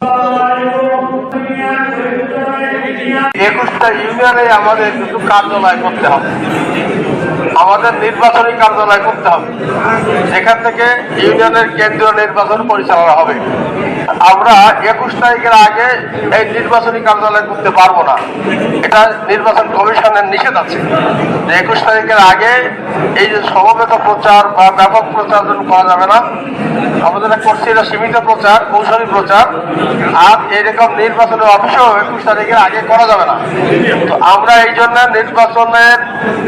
21টা ইউনিয়নে আমাদের কিছু কার্যালয় করতে হবে, আমাদের নির্বাচনী কার্যালয় করতে হবে, সেখান থেকে ইউনিয়নের কেন্দ্রীয় নির্বাচন পরিচালনা হবে। আমরা 21 তারিখের আগে এই নির্বাচনী কার্যালয় করতে পারবো না, এটা নির্বাচন কমিশনের নিষেধ আছে। 21 তারিখের আগে এই যে সমবেত প্রচার বা ব্যাপক প্রচার করা যাবে না। আমাদের করছি এটা সীমিত প্রচার, কৌশলী প্রচার। আর এরকম নির্বাচনের অফিসও 21 তারিখের আগে করা যাবে না। তো আমরা এই জন্য নির্বাচনের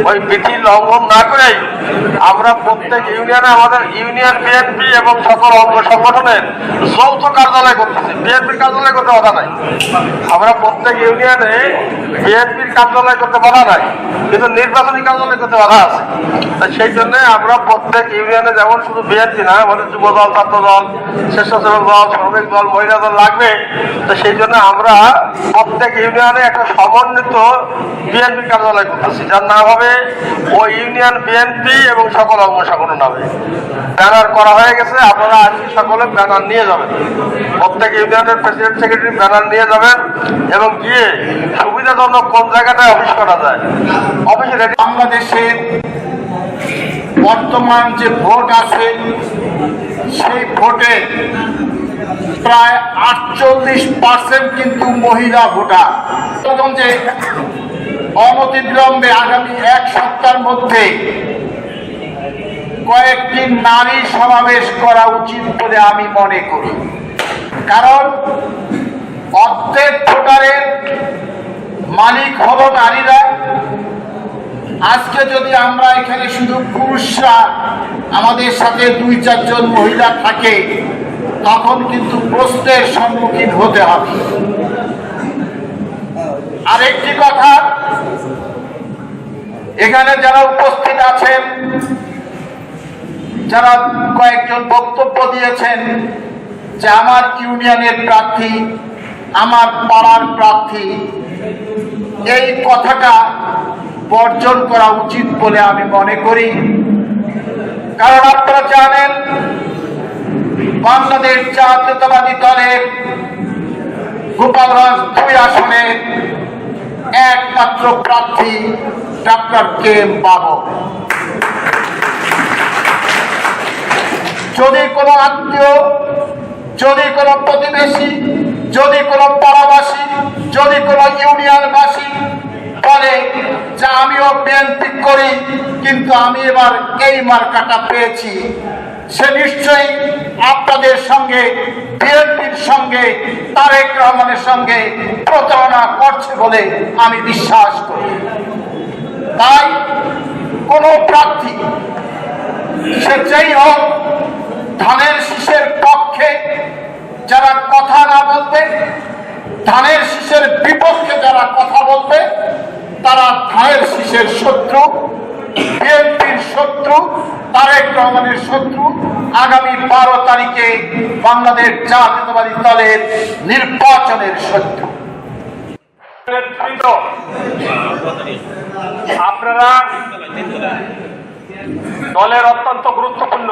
ওই বিধি লঙ্ঘন না করেই আমরা প্রত্যেক ইউনিয়নে আমাদের ইউনিয়ন বিএনপি এবং সকল অঙ্গ সংগঠনের যৌথ কার্যালয় করতেছি। বিএনপির কার্যালয় করতে বাধা নাই, আমরা প্রত্যেক ইউনিয়নে বিএনপির কার্যালয় করতে বাধা নাই, কিন্তু নির্বাচনী কার্যালয় করতে বাধা আছে। সেই জন্য আমরা প্রত্যেক ইউনিয়নে যেমন শুধু বিএনপি না, আমাদের যুব দল, ছাত্র দল, স্বেচ্ছাসেবক দল, শ্রমিক দল, মহিলা দল লাগবে। তো সেই জন্য আমরা প্রত্যেক ইউনিয়নে একটা সমন্বিত বিএনপি কার্যালয় করতেছি, যার নাম হবে ওই ইউনিয়ন বিএনপি এবং সকল অঙ্গ সংগঠন নামে। ব্যানার করা হয়ে গেছে, আপনারা আজকে সকলে ব্যানার নিয়ে যাবেন, প্রত্যেক ইউনিয়নের প্রেসিডেন্ট সেক্রেটারি ব্যানার নিয়ে যাবেন এবং গিয়ে সুবিধাজনক কোন জায়গাটায় অফিস করা যায় অফিসে রেডি। বাংলাদেশের বর্তমান যে ভোট আছে সেই ভোটে প্রায় 48% কিন্তু মহিলা ভোটার। যে অনতিবিলম্বে আগামী এক সপ্তাহের মধ্যে কয়েকটি নারী সমাবেশ করা উচিত বলে আমি মনে করি, কারণ অর্ধেক ভোটারের মালিক হলো নারীরা। আজকে যদি আমরা এখানে শুধু পুরুষরা আমাদের সাথে 2-4 জন মহিলা থাকে, তখন কিন্তু প্রশ্নের সম্মুখীন হতে হবে। আরেকটি কথা, এখানে যারা উপস্থিত আছেন, যারা কয়েকজন বক্তব্য দিয়েছেন যে আমার ইউনিয়নের প্রার্থী, আমার পাড়ার প্রার্থী, এই কথাটা বর্জন করা উচিত বলে আমি মনে করি। কারণ আপনারা জানেন বাংলাদেশ জাতীয়তাবাদী দলের গোপালগঞ্জ 2 আসনের একমাত্র প্রার্থী ডক্টর কে এম বাবু। যদি কোনো আত্মীয়, যদি কোনো প্রতিবেশী, যদি কোনো পাড়াবাসী, যদি কোনো ইউনিয়নবাসী বলে যে আমিও বিএনপি করি কিন্তু আমি এবার এই মার্কাটা পেয়েছি, সে নিশ্চয়ই আপনাদের সঙ্গে, বিএনপির সঙ্গে, তারেক রহমানের সঙ্গে প্রতারণা করছে বলে আমি বিশ্বাস করি। তাই কোন প্রার্থী সে যেই হোক, ধানের শীষের পক্ষে যারা কথা না বলবে, ধানের শীষের বিপক্ষে যারা কথা বলবে, তারা ধানের শীষের শত্রু, বিএনপির শত্রু, তারেক রহমানের শত্রু। আগামী 12 তারিখে বাংলাদেশ জাতীয়তাবাদী দলের নির্বাচনের শত্রু। আপনারা দলের অত্যন্ত গুরুত্বপূর্ণ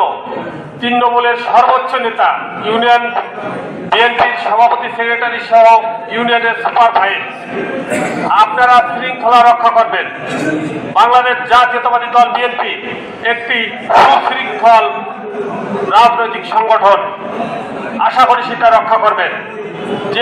তৃণমূলের সর্বোচ্চ নেতা, ইউনিয়ন বিএনপির সভাপতি, সেক্রেটারি সহ ইউনিয়নের সুপারভাইজার, আপনারা শৃঙ্খলা রক্ষা করবেন। বাংলাদেশ জাতীয়তাবাদী দল বিএনপি একটি সুশৃঙ্খল রাজনৈতিক সংগঠন, আশা করি সেটা রক্ষা করবেন। যে